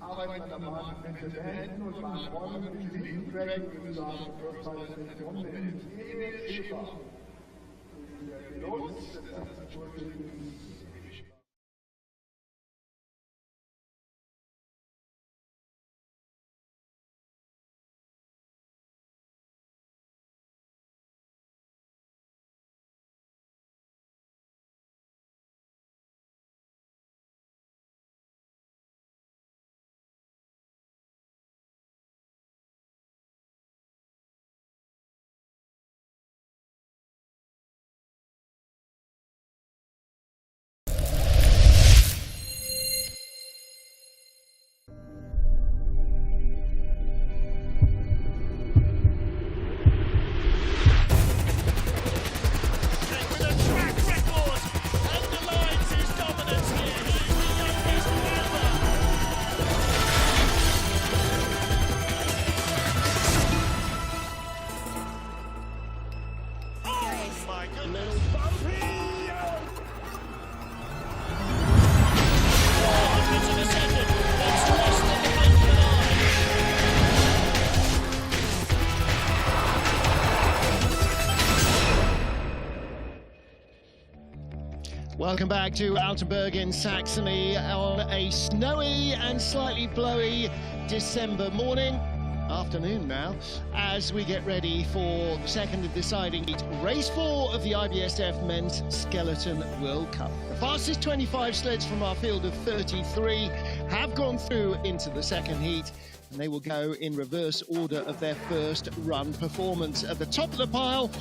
Arbeiten an der Bahn mit der Händen und Bahnräumen mit diesem Track würde sagen, first time in Runde in Schäfer. Der Pilot, Welcome back to Altenberg in Saxony on a snowy and slightly blowy December afternoon now, as we get ready for the second and deciding heat, race 4 of the IBSF Men's Skeleton World Cup. The fastest 25 sleds from our field of 33 have gone through into the second heat, and they will go in reverse order of their first run performance. At the top of the pile,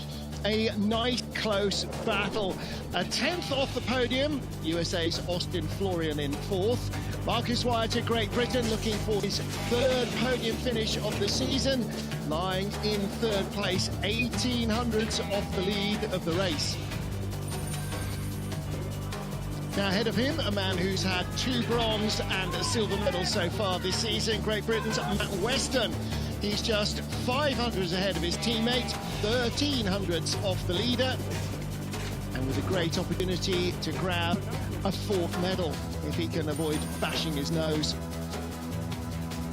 a nice close battle. A 10th off the podium, USA's Austin Florian in 4th. Marcus Wyatt of Great Britain looking for his 3rd podium finish of the season, lying in 3rd place, 1800ths off the lead of the race. Now ahead of him, a man who's had 2 bronze and a silver medals so far this season, Great Britain's Matt Weston. He's just 500ths ahead of his teammate, 1300ths off the leader, and with a great opportunity to grab a 4th medal if he can avoid bashing his nose.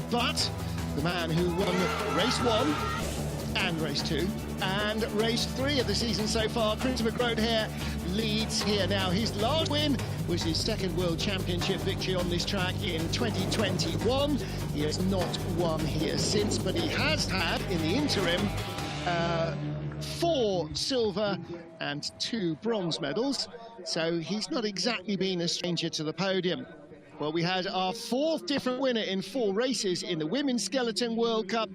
But the man who won race 1 and race 2 and race 3 of the season so far, Grotheer, leads here now. His last win was his 2nd World Championship victory on this track in 2021. He has not won here since, but he has had, in the interim, 4 silver and 2 bronze medals, so he's not exactly been a stranger to the podium. Well, we had our 4th different winner in 4 races in the Women's Skeleton World Cup,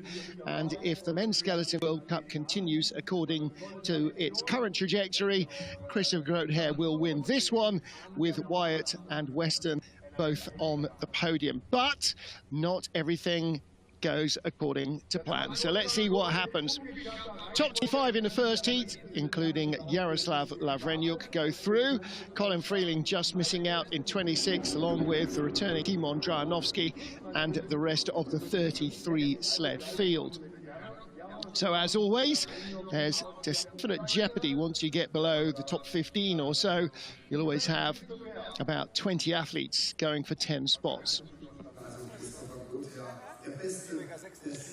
and if the Men's Skeleton World Cup continues according to its current trajectory, Grotheer will win this one, with Wyatt and Weston both on the podium. But not everything goes according to plan, so let's see what happens. Top 25 in the first heat, including Yaroslav Lavrenyuk, go through. Colin Freeling just missing out in 26th, along with the returning Kimon Drajanovsky and the rest of the 33 sled field. So as always, there's definite jeopardy once you get below the top 15 or so. You'll always have about 20 athletes going for 10 spots.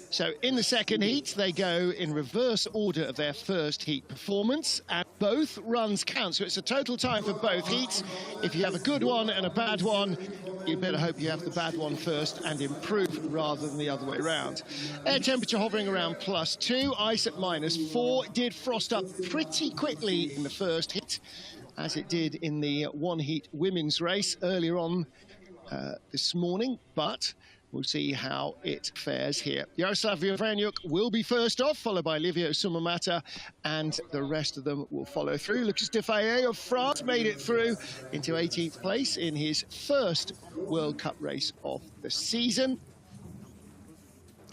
So in the second heat, they go in reverse order of their first heat performance, and both runs count. So it's a total time for both heats. If you have a good one and a bad one, you better hope you have the bad one first and improve rather than the other way around. Air temperature hovering around +2, ice at -4. It did frost up pretty quickly in the first heat, as it did in the 1-heat women's race earlier on this morning, but we'll see how it fares here. Yaroslav Lavrenyuk will be first off, followed by Livio Sumamata, and the rest of them will follow through. Lucas Defaye of France made it through into 18th place in his first World Cup race of the season.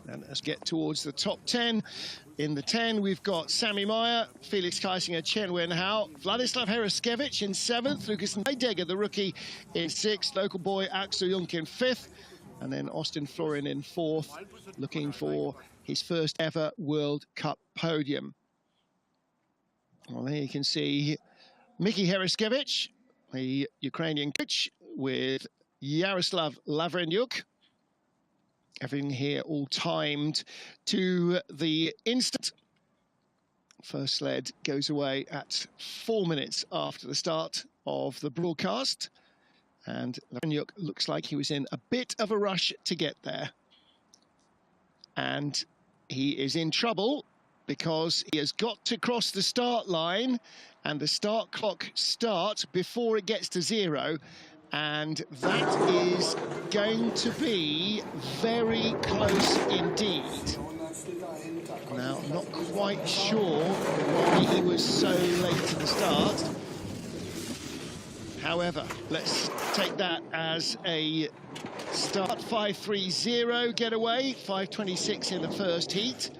And let's get towards the top 10. In the 10, we've got Sami Meyer, Felix Kaisinger, Chen Wenhao, Vladislav Heraskevich in 7th, Lucas Neidegger, the rookie, in 6th, local boy Axel Junk in 5th, and then Austin Florian in 4th, looking for his first ever World Cup podium. Well, there you can see Mickey Heraskevich, the Ukrainian coach, with Yaroslav Lavrenyuk. Everything here all timed to the instant. First sled goes away at 4 minutes after the start of the broadcast. And Lavrenyuk looks like he was in a bit of a rush to get there. And he is in trouble because he has got to cross the start line, and the start clock starts before it gets to 0. And that is going to be very close indeed. Now, I'm not quite sure why he was so late to the start. However, let's take that as a start. 5:30 getaway, 5:26 in the first heat.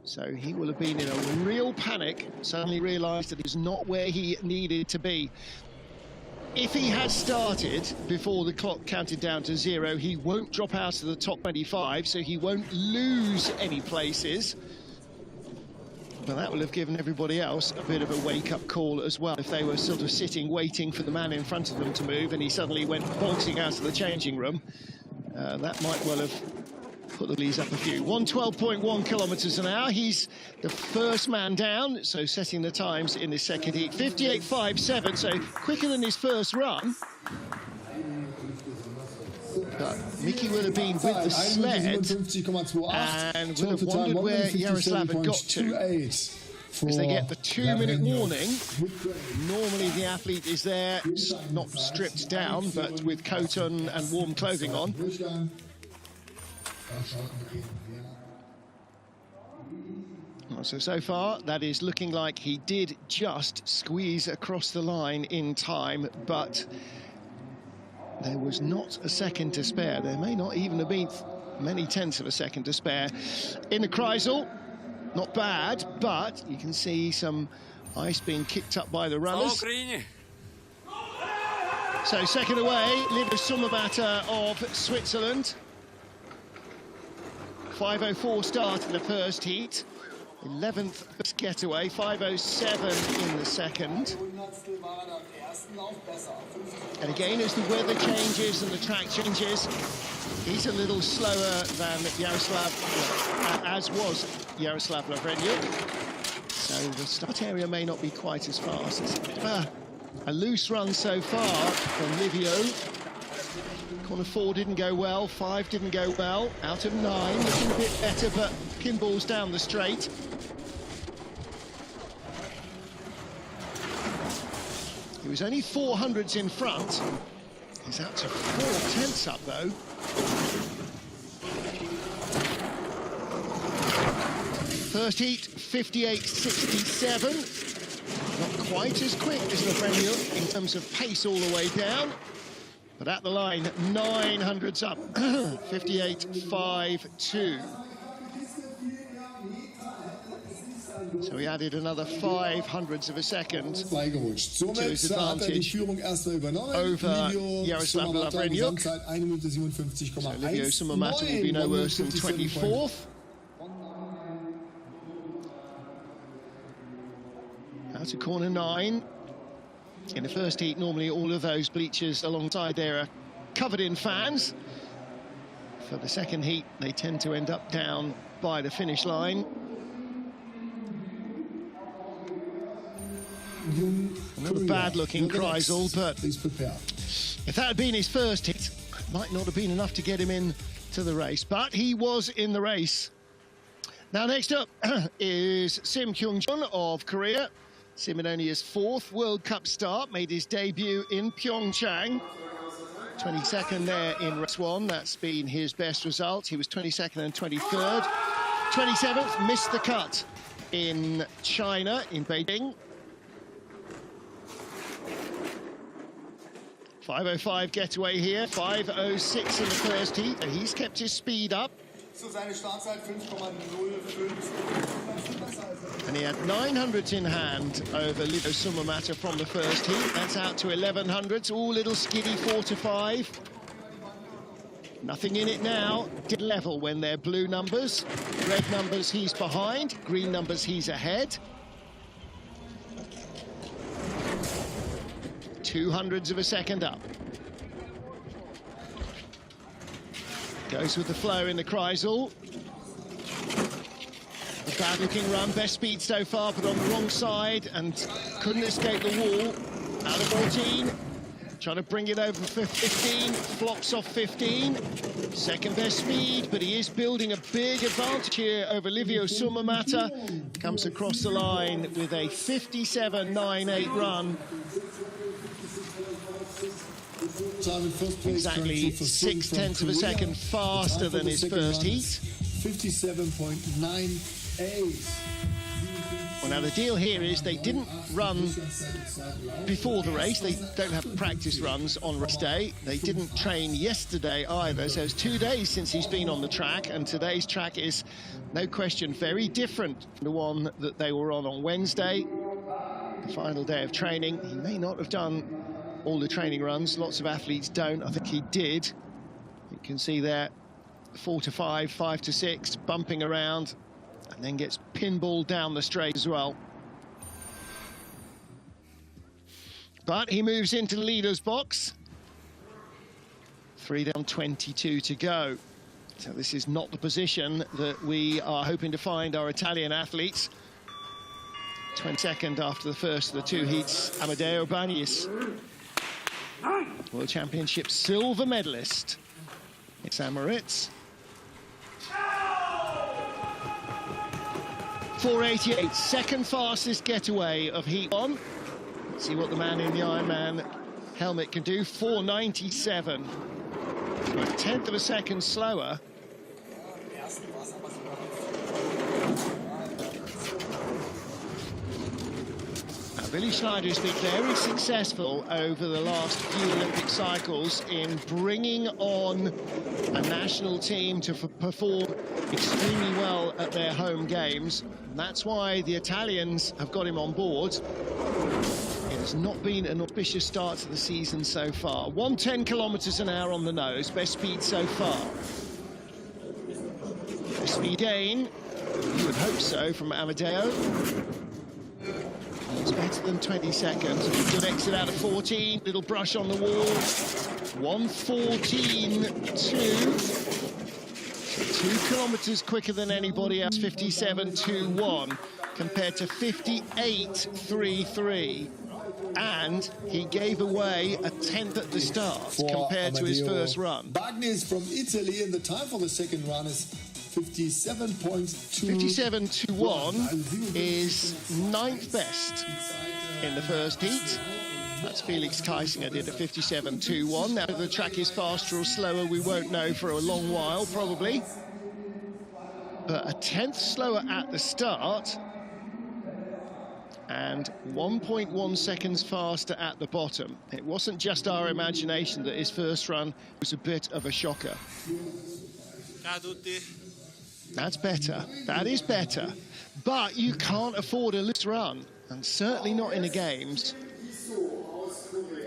So he will have been in a real panic, suddenly realised that he's not where he needed to be. If he had started before the clock counted down to 0, he won't drop out of the top 25, so he won't lose any places. But that will have given everybody else a bit of a wake-up call as well. If they were sort of sitting, waiting for the man in front of them to move, and he suddenly went bolting out of the changing room, that might well have put the leads up a few. 112.1 kilometres an hour. He's the first man down, so setting the times in his second heat. 58.57, so quicker than his first run. But Mickey will have been with the sled and will have wondered where Yaroslav had got to. As they get the 2-minute warning, normally the athlete is there, not stripped down, but with coat on and warm clothing on. So far, that is looking like he did just squeeze across the line in time, but there was not a second to spare. There may not even have been many tenths of a second to spare. In the Kreisel, not bad, but you can see some ice being kicked up by the runners. So second away, Livio Sommermatter of Switzerland. 5:04 start in the first heat. 11th getaway, 5:07 in the second. And again, as the weather changes and the track changes, he's a little slower than Jaroslav, as was Jaroslav Lavrenyuk. So the start area may not be quite as fast. It's a loose run so far from Livio. Corner 4 didn't go well, 5 didn't go well. Out of 9, looking a bit better, but pinballs down the straight. He was only 400s in front. He's out to 4 tenths up, though. First heat, 58.67. Not quite as quick as Lavrenyuk in terms of pace all the way down. But at the line, 900s up, 58.52. So he added another 500ths of a second to his advantage over Jaroslav Lavrenyuk. So Livio Sommermatter will be no worse than 24th. Out to corner 9. In the first heat, normally all of those bleachers alongside there are covered in fans. For the second heat, they tend to end up down by the finish line. Not a bad-looking Kreisel, but if that had been his first hit, it might not have been enough to get him into the race. But he was in the race. Now, next up is Sim Kyung-jun of Korea. Sim in only his 4th World Cup start, made his debut in Pyeongchang. 22nd there in race 1, that's been his best result. He was 22nd and 23rd. 27th, missed the cut in China, in Beijing. 5:05 getaway here, 5:06 in the first heat, and he's kept his speed up. And he had 900s in hand over Livio Sommermatter from the first heat. That's out to 1100s, all little skiddy 4 to 5. Nothing in it now. Did level when they're blue numbers. Red numbers, he's behind. Green numbers, he's ahead. 200ths of a second up. Goes with the flow in the Kreisel. A bad-looking run, best speed so far, but on the wrong side and couldn't escape the wall. Out of 14, trying to bring it over for 15, flops off 15. Second best speed, but he is building a big advantage here over Livio Sommermatter. Comes across the line with a 57.98 run. Exactly 6/10 of a second faster than his first heat. 57.98. Well, now the deal here is they didn't run before the race. They don't have practice runs on race day. They didn't train yesterday either. So it's 2 days since he's been on the track, and today's track is, no question, very different from the one that they were on Wednesday. The final day of training. He may not have done all the training runs. Lots of athletes don't. I think he did. You can see there, 4 to 5, 5 to 6, bumping around, and then gets pinballed down the straight as well. But he moves into the leader's box. 3 down, 22 to go. So this is not the position that we are hoping to find our Italian athletes. 22nd after the first of the 2 heats, Amedeo Bagnis. World Championship silver medalist. It's Amoritz. 4:88, second fastest getaway of Heat 1. Let's see what the man in the Ironman helmet can do. 4:97. So a 10th of a second slower. Billy Schneider has been very successful over the last few Olympic cycles in bringing on a national team to perform extremely well at their home games. And that's why the Italians have got him on board. It has not been an auspicious start to the season so far. 110 kilometers an hour on the nose, best speed so far. Best speed gain, you would hope so, from Amadeo. It's better than 20 seconds. Good exit out of 14. Little brush on the wall. 1:14.2. 2 kilometers quicker than anybody else. 57.21 compared to 58.33. And he gave away a 10th at the start compared to his first run. Bagni is from Italy, and the time for the second run is 57.2. 57.21 is 9th best in the first heat. That's Felix Kaisinger did a 57.21. Now, whether the track is faster or slower, we won't know for a long while, probably. But a 10th slower at the start, and 1.1 seconds faster at the bottom. It wasn't just our imagination that his first run was a bit of a shocker. That's better. That is better. But you can't afford a loose run, and certainly not in the games.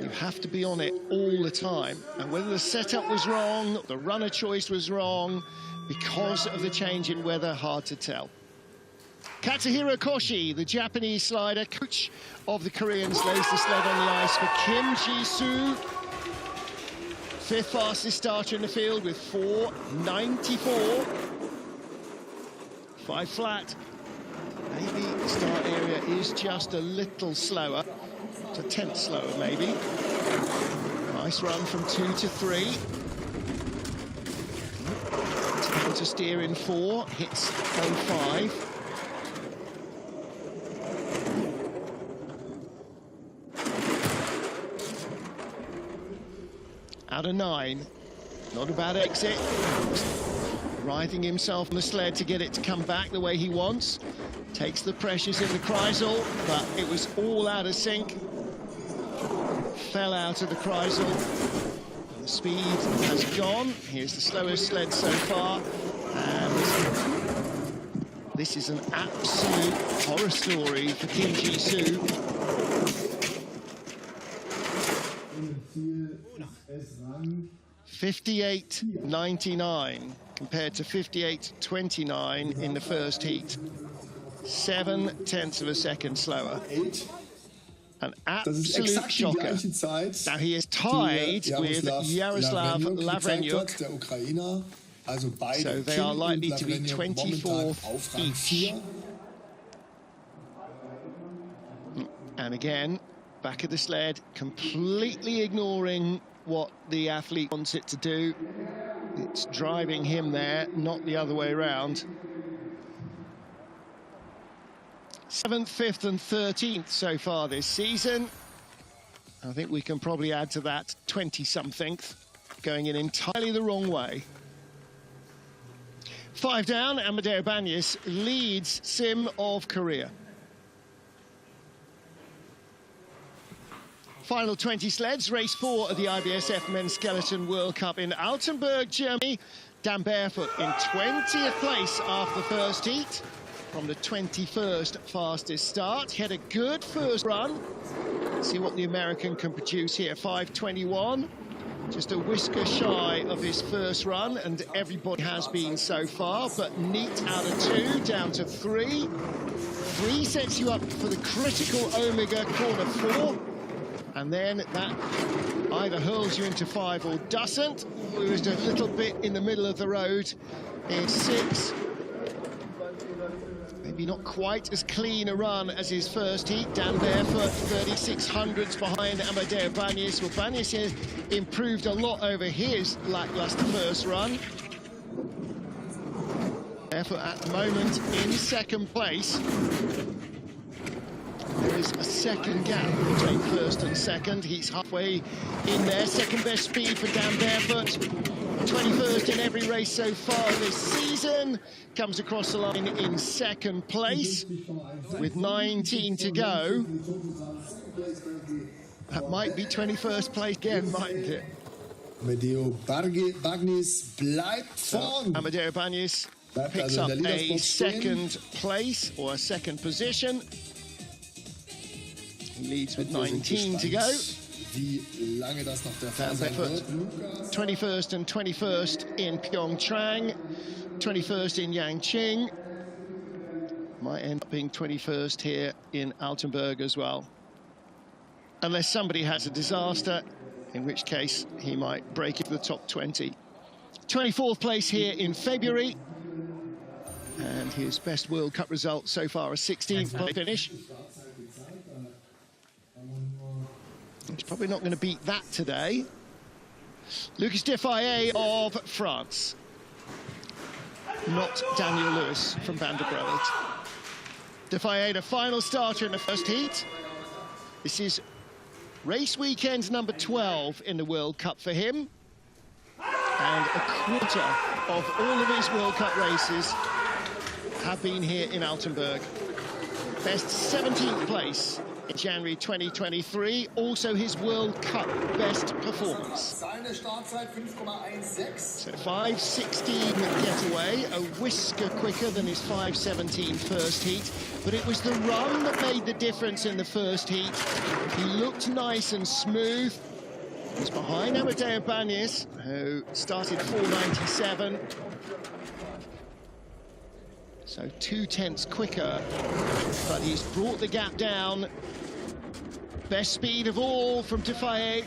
You have to be on it all the time. And whether the setup was wrong, the runner choice was wrong, because of the change in weather, hard to tell. Katsuhiro Koshi, the Japanese slider, coach of the Koreans, lays the sled on the ice for Kim Ji-soo. 5th fastest starter in the field with 4:94. 5 flat. Maybe the start area is just a little slower. It's a 10th slower, maybe. Nice run from 2 to 3. Down to steer in 4, hits on 5. Out of 9. Not a bad exit. Writhing himself on the sled to get it to come back the way he wants. Takes the pressures in the Kreisel, but it was all out of sync. Fell out of the Kreisel. The speed has gone. Here's the slowest sled so far. And this is an absolute horror story for Kim Ji-soo. 58.99 compared to 58.29 in the first heat. 7/10 of a second slower. An absolute shocker. Now he is tied with Yaroslav Lavrenyuk, so they are likely to be 24th each. And again, back of the sled, completely ignoring what the athlete wants it to do. It's driving him there, not the other way around. 7th, 5th and 13th so far this season. I think we can probably add to that 20-somethingth, going in entirely the wrong way. 5 down, Amadeo Banyas leads Sim of Korea. Final 20 sleds, race 4 of the IBSF Men's Skeleton World Cup in Altenberg, Germany. Dan Barefoot in 20th place after the first heat, from the 21st fastest start. He had a good first run. Let's see what the American can produce here. 5:21, just a whisker shy of his first run, and everybody has been so far, but neat out of 2, down to 3. 3 sets you up for the critical Omega corner 4, and then that either hurls you into 5 or doesn't. We was a little bit in the middle of the road in 6. Maybe not quite as clean a run as his first heat. Dan Barefoot, 3600ths behind Amadeo Banyas. Well, Banyas has improved a lot over his lackluster first run. Barefoot at the moment in 2nd place. There is a second gap between first and second. He's halfway in there. 2nd best speed for Dan Barefoot. 21st in every race so far this season. Comes across the line in second place with 19 to go. That might be 21st place again, mightn't it? Amadeo Bagnis bleibt vorn. Amadeo Bagnis picks up a second place or a second position. He leads with 19 to go. Wie lange das noch der Fall sein wird. 21st and 21st in Pyeongchang, 21st in Yangqing. Might end up being 21st here in Altenberg as well. Unless somebody has a disaster, in which case he might break into the top 20. 24th place here in February. And his best World Cup result so far, a 16th place finish. He's probably not going to beat that today. Lucas Defaye of France. Not Daniel Lewis from Van der Brelt. Defaye, the final starter in the first heat. This is race weekend number 12 in the World Cup for him. And a quarter of all of his World Cup races have been here in Altenberg. Best 17th place in January 2023, also his World Cup best performance. So 5:16 getaway, a whisker quicker than his 5:17 first heat, but it was the run that made the difference in the first heat. He looked nice and smooth. He's behind Amadeo Bagnis, who started 4:97. So 2/10 quicker, but he's brought the gap down. Best speed of all from Defaye.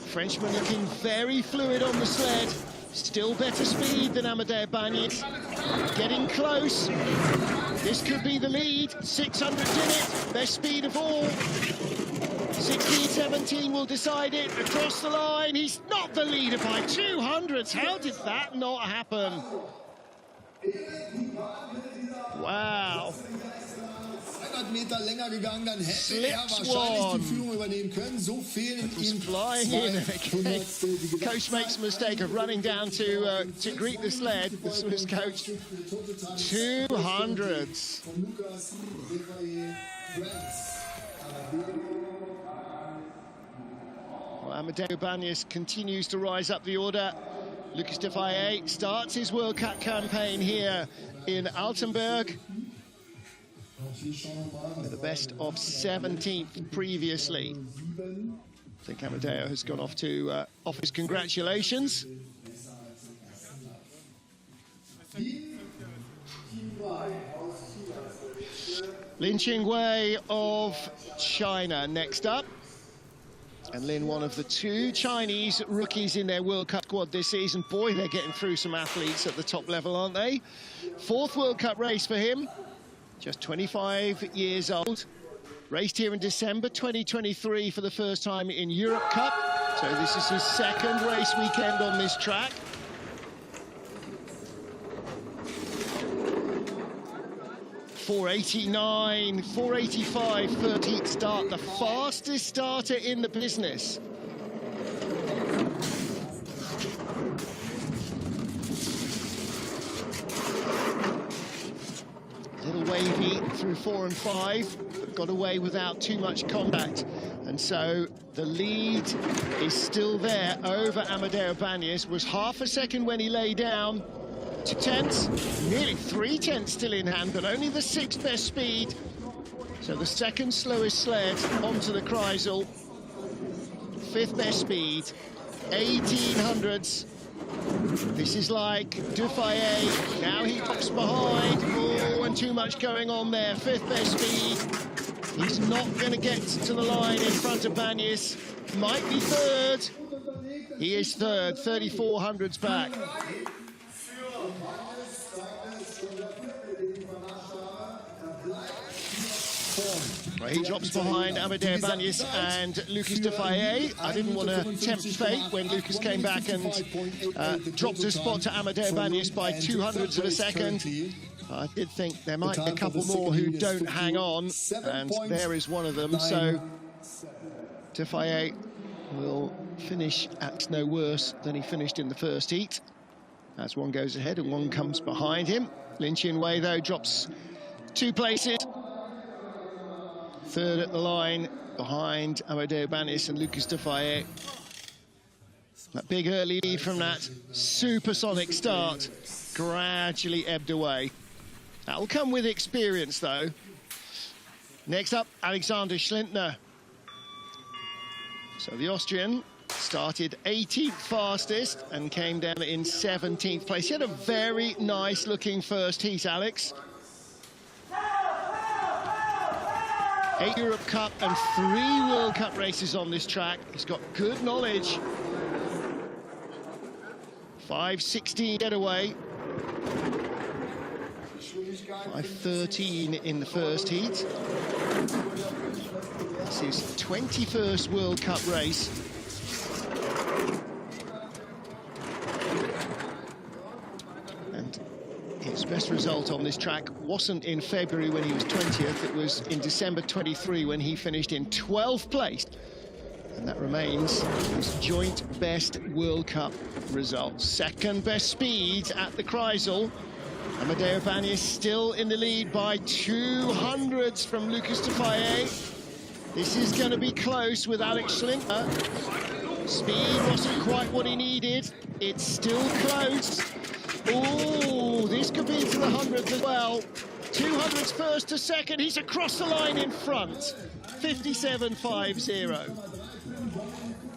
Frenchman looking very fluid on the sled. Still better speed than Amadeo Bagnis. Getting close. This could be the lead. 600 in it. Best speed of all. 16-17 will decide it. Across the line, he's not the leader by 200s. How did that not happen? Wow. 100 Meter länger gegangen, dann hätte wahrscheinlich die Führung übernehmen können. So fehlen ihm flying in again. Coach makes a mistake of running down to greet the sled, the Swiss coach. 200s. Well, Amadeo Bagnis continues to rise up the order. Lucas Defaye starts his World Cup campaign here in Altenberg with a best of 17th previously. I think Amadeo has gone off to offer his congratulations. Lin Qingwei of China next up. And Lin, one of the two Chinese rookies in their World Cup squad this season. Boy, they're getting through some athletes at the top level, aren't they? 4th World Cup race for him. Just 25 years old. Raced here in December 2023 for the first time in Europe Cup. So this is his 2nd race weekend on this track. .489, 485, 13th start, the fastest starter in the business. Little wavy through 4 and 5, but got away without too much contact. And so the lead is still there over Amadeo Bagnis. Was half a second when he lay down. 2/10, nearly 3/10 still in hand, but only the 6th best speed. So the 2nd slowest sled onto the Kreisel. 5th best speed, 1800s. This is like Defaye. Now he pops behind. Oh, and too much going on there. 5th best speed. He's not going to get to the line in front of Bagnis. Might be 3rd. He is 3rd, 3400s back. Well, he drops behind Amadeo Bagnis and Lucas Defaye. I didn't want to tempt fate when Lucas came back and dropped a spot to Amadeo Bagnis by 200ths of a second. I did think there might be a couple more who don't hang on, and there is one of them. So Defaye will finish at no worse than he finished in the first heat, as one goes ahead and one comes behind him. Lin Chin-wei, though, drops 2 places. Third at the line, behind Amelia Banis and Lucas Defaye. That big early lead from that supersonic start gradually ebbed away. That will come with experience, though. Next up, Alexander Schlindner. So the Austrian started 18th fastest and came down in 17th place. He had a very nice looking first heat, Alex. 8 Europe Cup and 3 World Cup races on this track. He's got good knowledge. 5:16 getaway. 5:13 in the first heat. This is 21st World Cup race. And his best result on this track wasn't in February when he was 20th, it was in December 23 when he finished in 12th place. And that remains his joint best World Cup result. Second best speed at the Kreisel. Amelia Banis still in the lead by 200ths from Lucas Defaye. This is going to be close with Alex Schlindner. Speed wasn't quite what he needed. It's still close. Oh, this could be to the 100th as well. 200ths first to second. He's across the line in front. 57.50.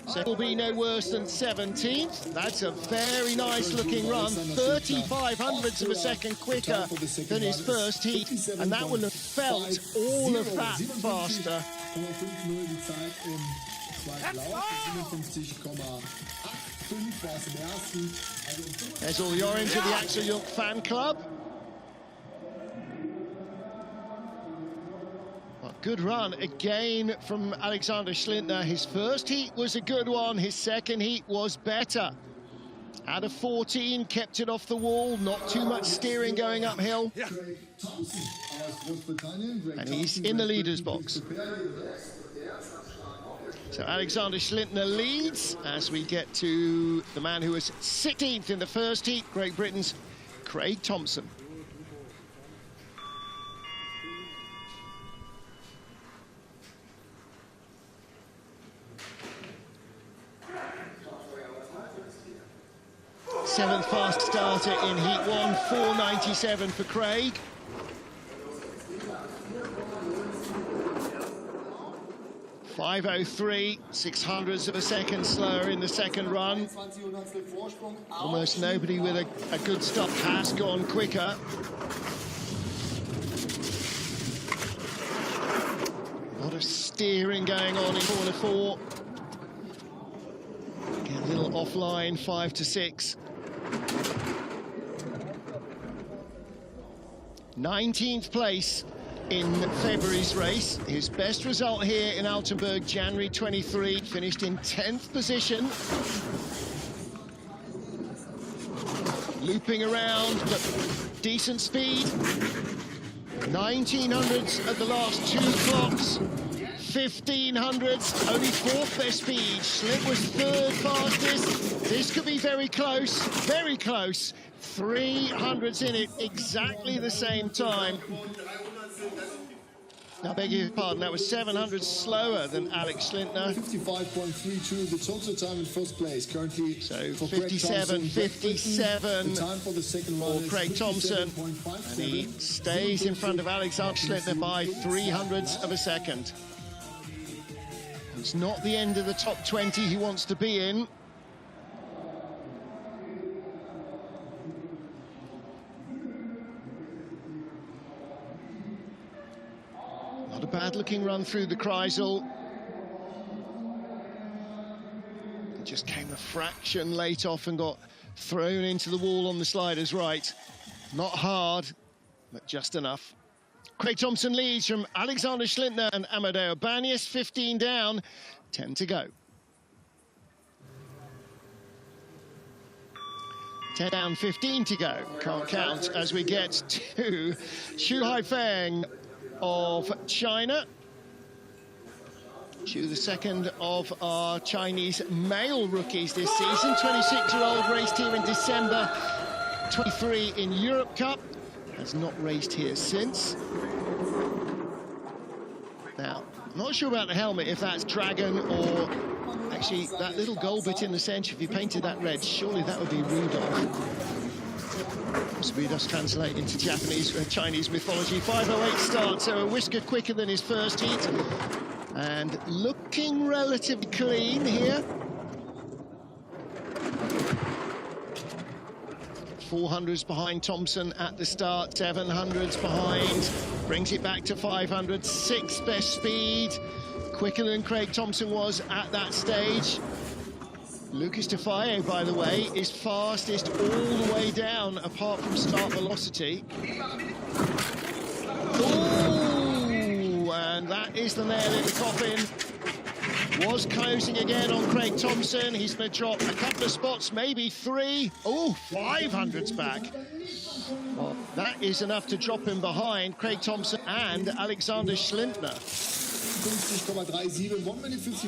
So it will be no worse than 17th. That's a very nice looking run. 3500ths of a second quicker than his first heat. And that will have felt all of that faster. There's all the orange of the Axel Jungk fan club. Good run again from Alexander Schlindner. His first heat was a good one. His second heat was better. Out of 14, kept it off the wall. Not too much steering going uphill. And he's in the leader's box. So Alexander Schlindner leads as we get to the man who was 16th in the first heat, Great Britain's Craig Thompson. Seventh fast starter in Heat 1, 4.97 for Craig. .503, 600ths of a second slower in the second run. Almost nobody with a good stop has gone quicker. A lot of steering going on in corner 4. Get a little offline, 5 to 6. 19th place in February's race. His best result here in Altenberg, January 23, finished in 10th position. Looping around, but decent speed. 1900ths at the last 2 clocks. 1500ths, only 4th best speed. Schlitt was 3rd fastest. This could be very close, very close. 300ths in it, exactly the same time. I beg your pardon, that was 700 slower than Alex Schlindner. 55.32, the total time in first place. Currently, so 57.57 time for the second for Craig Thompson. And he stays in front of Alexander Schlindner by 300ths of a second. It's not the end of the top 20 he wants to be in. Not a bad-looking run through the Kreisel. It just came a fraction late off and got thrown into the wall on the sliders right. Not hard, but just enough. Craig Thompson leads from Alexander Schlindner and Amelia Banis, 15 down, 10 to go. 10 down, 15 to go. Can't count as we get to Xu Haifeng of China. Zhao, the second of our Chinese male rookies this season. 26-year-old, raced here in December, 23 in Europe Cup. Has not raced here since. Now, I'm not sure about the helmet, if that's dragon or actually that little gold bit in the centre. If you painted that red, surely that would be Rudolph. Possibly does translate into Japanese, Chinese mythology. 5:08 start, so a whisker quicker than his first heat. And looking relatively clean here. 400s behind Thompson at the start, 700s behind, brings it back to 500, sixth best speed, quicker than Craig Thompson was at that stage. Lucas Tafaye, by the way, is fastest all the way down, apart from start velocity. Ooh, and that is the nail in the coffin. Was closing again on Craig Thompson. He's going to drop a couple of spots, maybe three. Oh, 500s back. Well, that is enough to drop him behind Craig Thompson and Alexander Schlindner.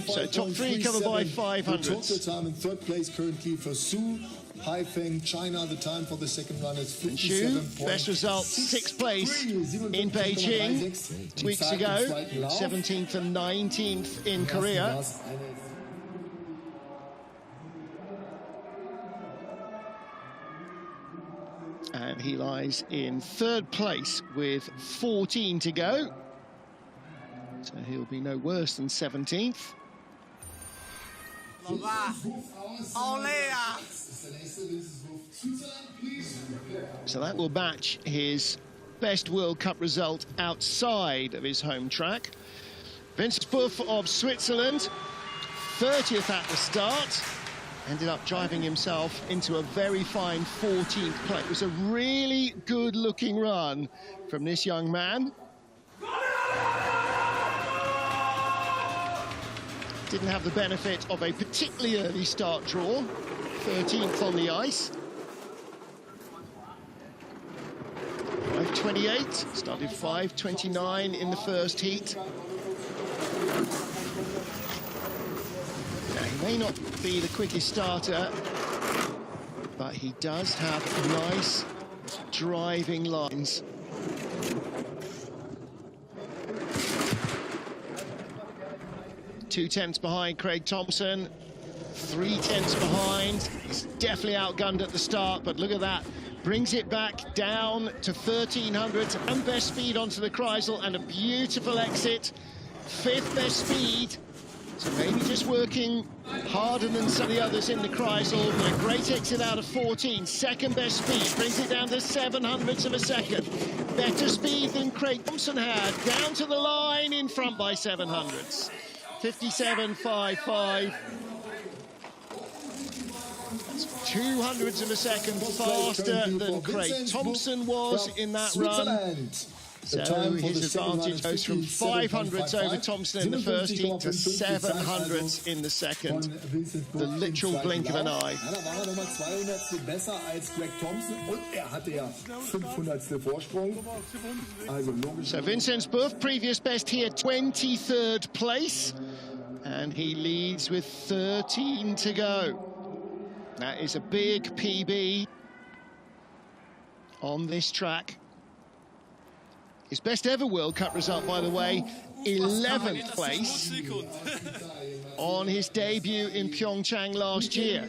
So top three covered by 500s. Total time in third place currently for Su. Haifeng, China, the time for the second run is 57.6. Best result, sixth place in Beijing 2 weeks ago, 17th and 19th in Korea. And he lies in third place with 14 to go. So he'll be no worse than 17th. So that will match his best World Cup result outside of his home track. Vincent Buff of Switzerland, 30th at the start, ended up driving himself into a very fine 14th place. It was a really good-looking run from this young man. Didn't have the benefit of a particularly early start draw, 13th on the ice. 5:28, started 5:29 in the first heat. Now, he may not be the quickest starter, but he does have nice driving lines. Two tenths behind Craig Thompson, 3 tenths behind. He's definitely outgunned at the start, but look at that. Brings it back down to 1300 and best speed onto the Kreisel, and a beautiful exit. 5th best speed. So maybe just working harder than some of the others in the Kreisel, but a great exit out of 14. 2nd best speed, brings it down to 700ths of a second. Better speed than Craig Thompson had, down to the line in front by 700ths. 57.55. That's 200ths of a second faster than Craig Thompson was in that run. So his advantage goes from 500ths over Thompson in the first heat to 700ths in the second. The literal blink of an eye. So Vincent Buff, previous best here, 23rd place. And he leads with 13 to go. That is a big PB on this track. His best ever World Cup result, by the way, 11th place on his debut in Pyeongchang last year.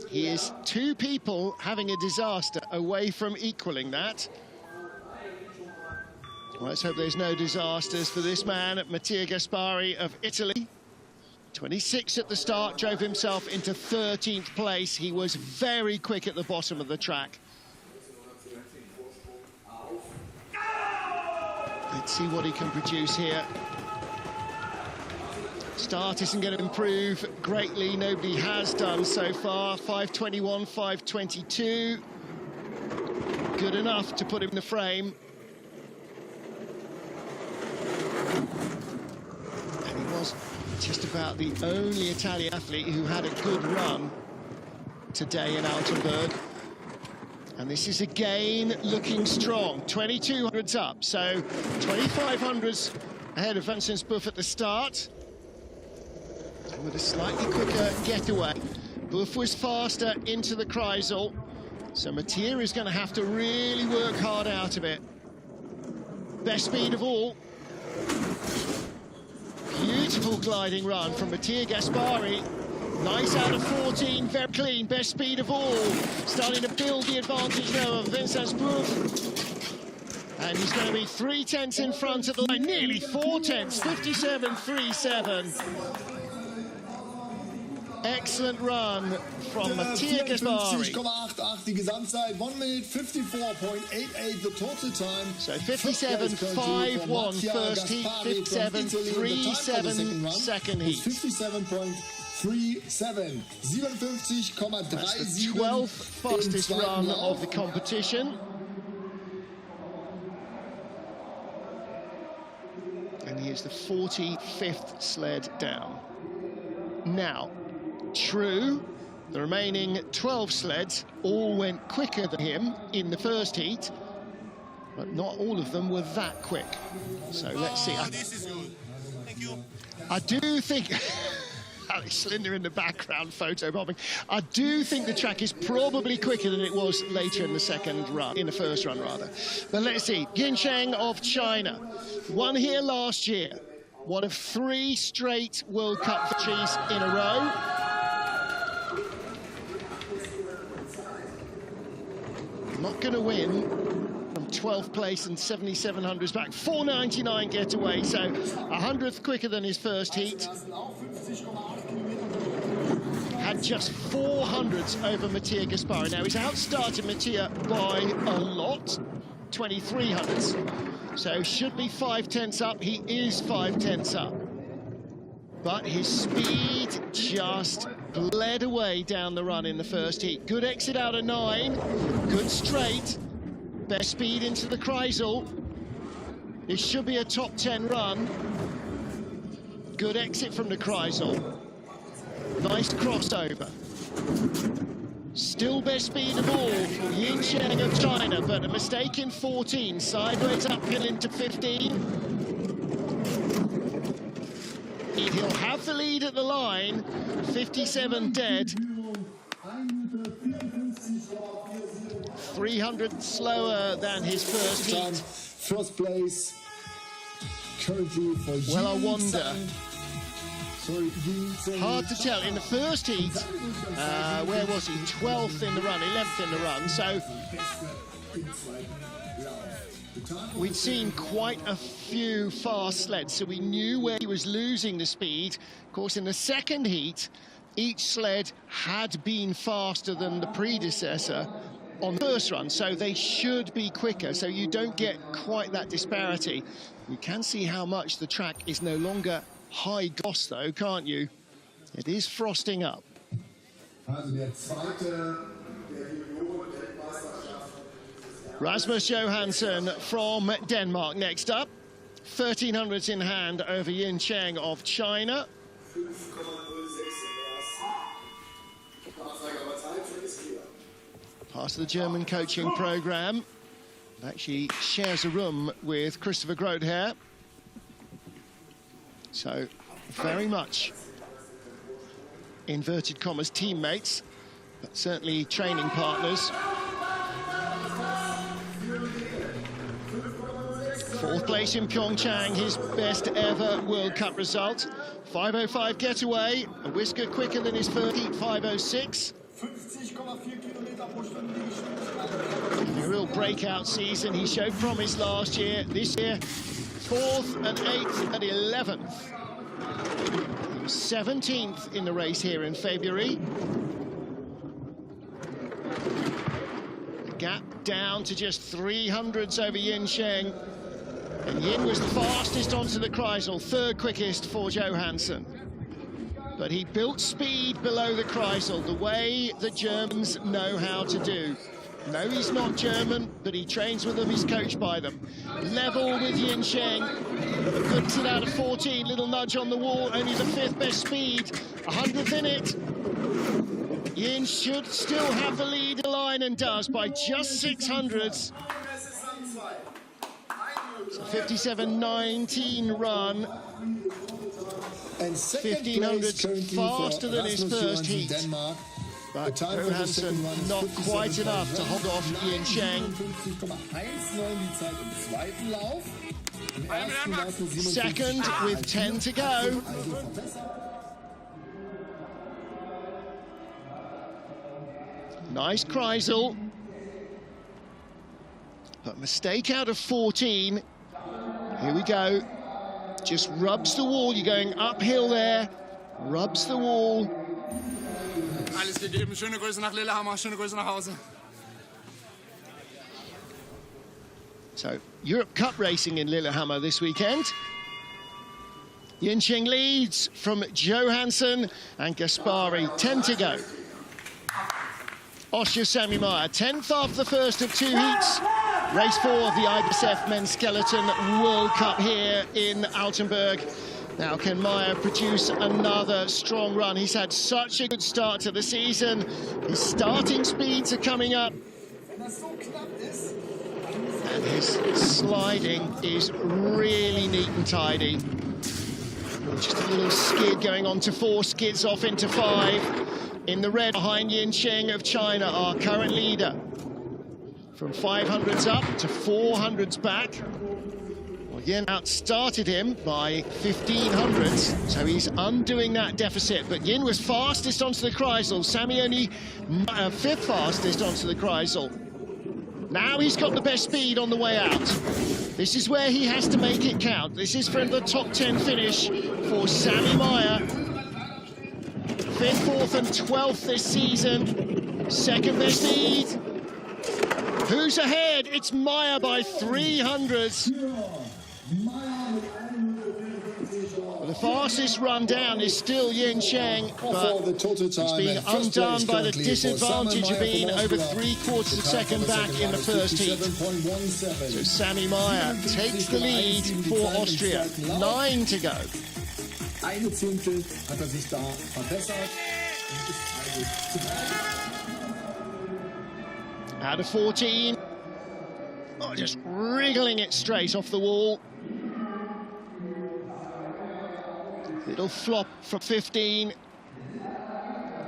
He is 2 people having a disaster away from equaling that. Well, let's hope there's no disasters for this man, Mattia Gaspari of Italy. 26 at the start, drove himself into 13th place. He was very quick at the bottom of the track. Let's see what he can produce here. Start isn't going to improve greatly. Nobody has done so far. 5:21, 5:22. Good enough to put him in the frame. And he was just about the only Italian athlete who had a good run today in Altenberg. And this is again looking strong. 2200s up, so 2500s ahead of Vincent Buff at the start. with a slightly quicker getaway. Buff was faster into the Kreisel, so Mattia is going to have to really work hard out of it. Best speed of all. Beautiful gliding run from Mattia Gaspari. Nice out of 14, very clean, best speed of all. Starting to build the advantage now of Vincent Buff. And he's going to be 3 tenths in front of the line, nearly 4 tenths, 57.37. Excellent run from Mattia Gaspari. 54,88 die Gesamtzeit, 1 minute 54.88 the total time. So 57.51 first heat, 57.37 second heat. 57.37, 57,37. That's the 12th fastest run of the competition. And he is the 45th sled down. Now, true, the remaining 12 sleds all went quicker than him in the first heat, but not all of them were that quick. So let's see. This is good. Thank you. I do think... Alex Linder in the background photobombing. I do think the track is probably quicker than it was later in the second run, in the first run rather. But let's see, Yincheng of China won here last year. One of 3 straight World Cup victories in a row. Not going to win from 12th place and 7,700s back. 4.99 getaway, so 100th quicker than his first heat. Had just 400s over Mattia Gaspari. Now, he's outstarted Mattia by a lot, 2,300s. So should be 5 tenths up. He is 5 tenths up. But his speed just bled away down the run in the first heat. Good exit out of 9, good straight. Best speed into the Kreisel. This should be a top 10 run. Good exit from the Kreisel. Nice crossover. Still best speed of all for Yincheng of China, but a mistake in 14. Sideways uphill into 15. He'll have the lead at the line. 57 dead. 300 slower than his first heat. First place currently for Well, I wonder. Hard to tell. In the first heat, where was he? 12th in the run, 11th in the run. So we'd seen quite a few fast sleds, so we knew where he was losing the speed. Of course, in the second heat, each sled had been faster than the predecessor on the first run, so they should be quicker, so you don't get quite that disparity. You can see how much the track is no longer high goss, though, can't you? It is frosting up. Rasmus Johansson from Denmark next up. 1,300s in hand over Yincheng of China. Part of the German coaching program. Actually shares a room with Christopher Grotheer. So very much inverted commas teammates, but certainly training partners. 4th place in Pyeongchang, his best ever World Cup result. 5:05 getaway, a whisker quicker than his first heat, 5:06. A real breakout season. He showed promise last year. This year, 4th and 8th and 11th. He was 17th in the race here in February. The gap down to just 300s over Yincheng. And Yin was the fastest onto the Kreisel, 3rd quickest for Johansson. But he built speed below the Kreisel, the way the Germans know how to do. No, he's not German, but he trains with them, he's coached by them. Level with Yincheng. Good sit out of 14, little nudge on the wall, only the 5th best speed, 100th in it. Yin should still have the lead line and does by just 600s. It's a 57.19 run. And 1500s faster than his first heat. Denmark. But Johansson not quite enough to hold off Yin Cheng. Second with 10 to go. Nice Kreisel. But mistake out of 14. Here we go. Just rubs the wall. You're going uphill there. Rubs the wall. Alles gegeben. Schöne Grüße nach Lillehammer. Schöne Grüße nach Hause. So, Europe Cup racing in Lillehammer this weekend. Yin Cheng leads from Johansson and Gaspari. 10 to go. Austria Sami Meyer, 10th after the first of two heats. Race 4 of the IBSF Men's Skeleton World Cup here in Altenberg. Now, can Meyer produce another strong run? He's had such a good start to the season. His starting speeds are coming up. And his sliding is really neat and tidy. Just a little skid going on to 4, skids off into 5. In the red behind Yin Cheng of China, our current leader. From 500s up to 400s back. Well, Yin outstarted him by 1500s, so he's undoing that deficit. But Yin was fastest onto the Kreisel. Sami only 5th fastest onto the Kreisel. Now he's got the best speed on the way out. This is where he has to make it count. This is for the top 10 finish for Sami Meyer. 5th, 4th and 12th this season. Second best speed. Who's ahead? It's Meyer by 300s. Well, the fastest run down is still Yin Cheng, but he's being undone by the disadvantage of being over 3/4 second back in the first heat. So Sami Meyer takes the lead for Austria. 9 to go. Eine Zehntel hat sich da verbessert. Out of 14. Oh, just wriggling it straight off the wall. Little flop from 15.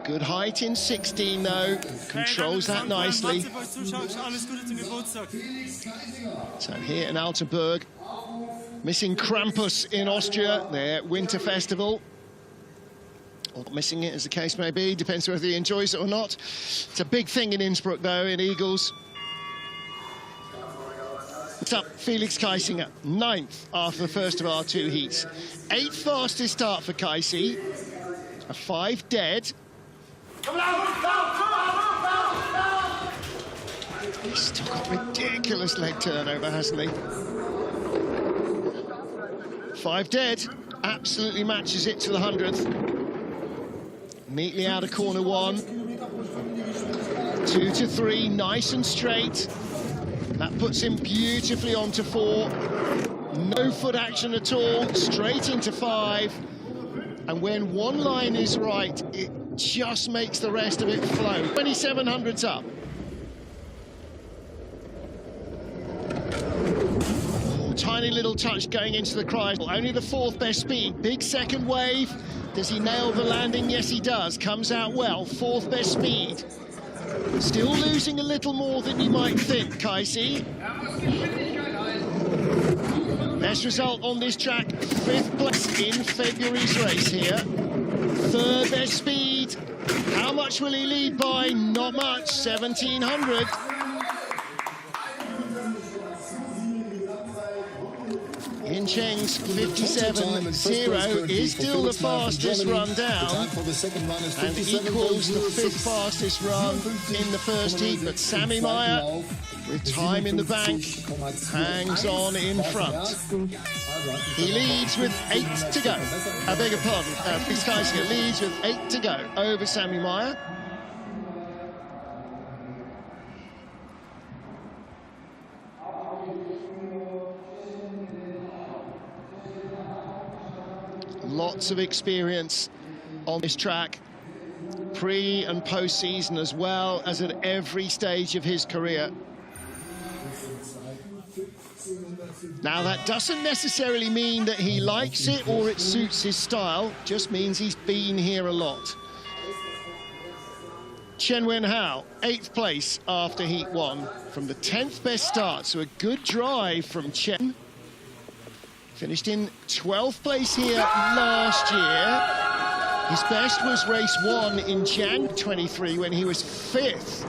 Good height in 16 though. Controls that nicely. So here in Altenberg, missing Krampus in Austria, their winter festival. Or missing it, as the case may be, depends whether he enjoys it or not. It's a big thing in Innsbruck, though, in Eagles. What's up, Felix Kaisinger, 9th after the first of our 2 heats. 8th fastest start for Kaisi, a 5 dead. He's still got ridiculous leg turnover, hasn't he? 5 dead, absolutely matches it to the 100th. Neatly out of corner 1. 2 to 3, nice and straight. That puts him beautifully onto 4. No foot action at all, straight into 5. And when one line is right, it just makes the rest of it flow. 2700s up. Oh, tiny little touch going into the Kreisel. Only the 4th best speed. Big second wave. Does he nail the landing? Yes, he does. Comes out well. 4th best speed. Still losing a little more than you might think, Kaisi. Best result on this track, 5th place in February's race here. 3rd best speed. How much will he lead by? Not much, 1700. Yin Cheng's 57.0 is still the fastest run down and equals the 5th fastest run in the first heat, but Sami Meyer, with time in the bank, hangs on in front. He leads with 8 to go. I beg your pardon, Felix Kaisinger leads with 8 to go over Sami Meyer. Lots of experience on this track, pre and post-season, as well as at every stage of his career. Now, that doesn't necessarily mean that he likes it or it suits his style, just means he's been here a lot. Chen Wenhao, 8th place after Heat 1 from the 10th best start, so a good drive from Chen. Finished in 12th place here last year. His best was race 1 in Jan 23 when he was 5th.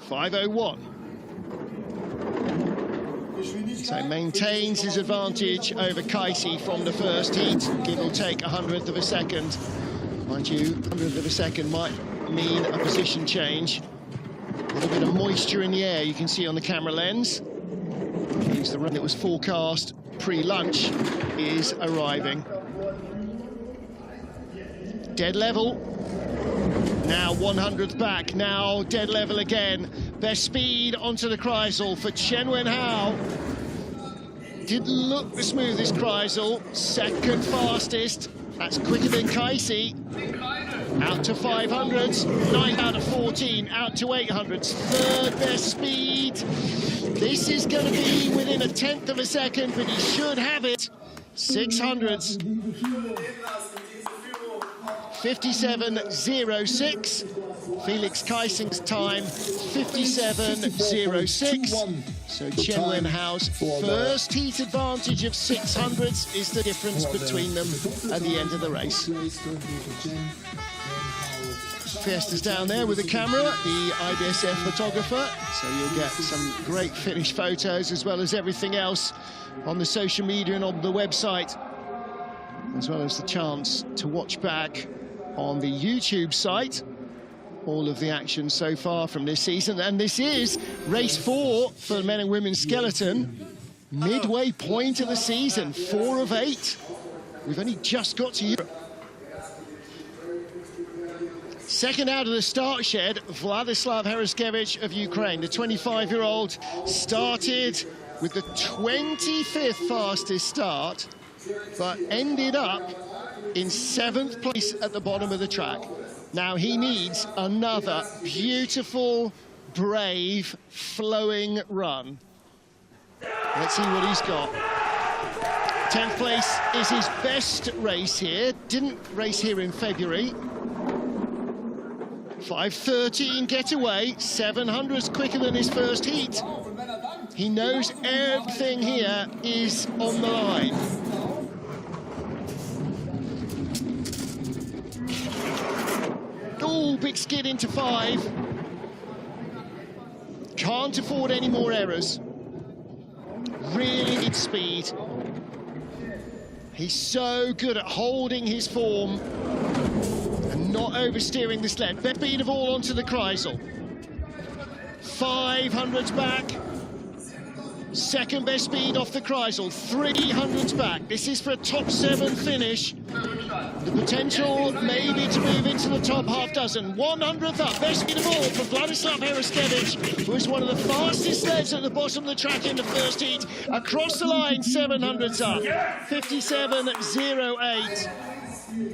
5:01. So maintains his advantage over Kaisi from the first heat, give or take 100th of a second. Mind you, 100th of a second might mean a position change. A little bit of moisture in the air you can see on the camera lens. Means the run that was forecast pre-lunch is arriving. Dead level. Now 100th back, now dead level again. Best speed onto the Kreisel for Chen Wenhao. Didn't look the smoothest Kreisel, second fastest. That's quicker than Kaisi. Out to 500s, 9 out of 14, out to 800s, third best speed. This is going to be within a 10th of a second, but he should have it. 600s. 57.06. Felix Kaising's time, 57.06. So Chen Wenhao's first heat advantage of 600s is the difference between them at the end of the race. Fiesta's down there with the camera, the IBSF photographer, so you'll get some great finish photos as well as everything else on the social media and on the website, as well as the chance to watch back on the YouTube site all of the action so far from this season. And this is race 4 for the men and women's skeleton, midway point of the season, 4 of 8. We've only just got to Europe. Second out of the start shed, Vladislav Heraskevich of Ukraine. The 25-year-old started with the 25th fastest start, but ended up in 7th place at the bottom of the track. Now he needs another beautiful, brave, flowing run. Let's see what he's got. 10th place is his best race here. Didn't race here in February. 5:13 getaway, 700s quicker than his first heat. He knows everything here is on the line. Oh, big skid into 5. Can't afford any more errors. Really needs speed. He's so good at holding his form and not oversteering the sled. Best speed of all onto the Kreisel. 500s back. Second best speed off the Kreisel. 300s back. This is for a top 7 finish. The potential maybe to move into the top half dozen. 100th up, best speed of all for Vladislav Heraskevich, who is one of the fastest sleds at the bottom of the track in the first heat. Across the line, 700s up, 57.08.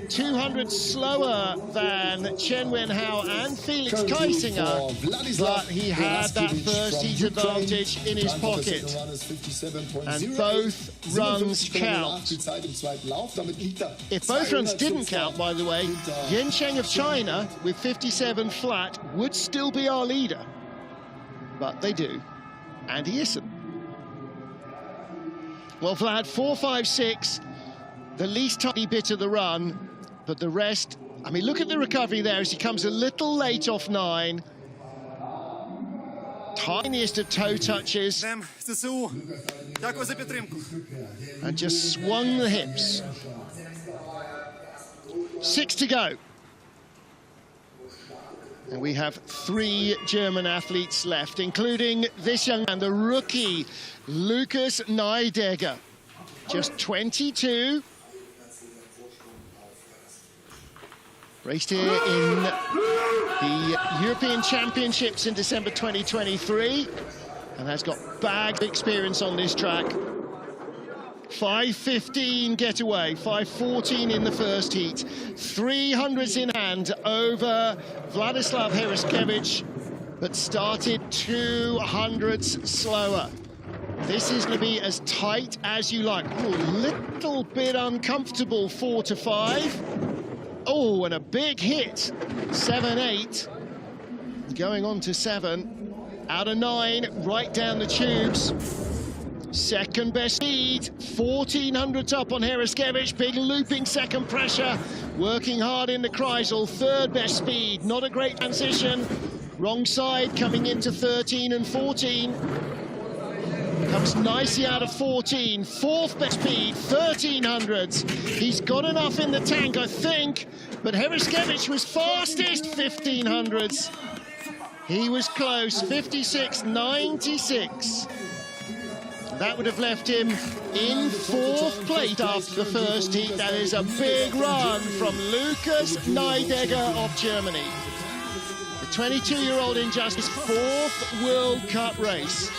200 slower than Chen Wenhao and Felix Kaisinger, but he had that first heat advantage in his pocket. And both runs count. If both runs didn't count, by the way, Yencheng of China with 57 flat would still be our leader. But they do, and he isn't. Well, Vlad, 4.56. The least tiny bit of the run, but the rest, I mean, look at the recovery there as he comes a little late off 9. Tiniest of toe touches. And just swung the hips. 6 to go. And we have 3 German athletes left, including this young man, the rookie, Lukas Neidegger. Just 22. Raced here in the European Championships in December 2023 and has got bagged experience on this track. 5:15 getaway, 5:14 in the first heat. 300s in hand over Vladislav Heraskevich. but started 200ths slower. This is going to be as tight as you like. Ooh, little bit uncomfortable, 4 to 5. Oh, and a big hit, 7-8. Going on to 7, out of 9, right down the tubes. Second best speed, 1400s up on Heraskevich, big looping second pressure, working hard in the Kreisel. Third best speed, not a great transition. Wrong side, coming into 13 and 14. Comes nicely out of 14. Fourth best speed, 1300s. He's got enough in the tank, I think, but Heraskevich was fastest, 1500s. He was close, 56.96. That would have left him in 4th place after the first heat. That is a big run from Lukas Neidegger of Germany. The 22-year-old in just his 4th World Cup race.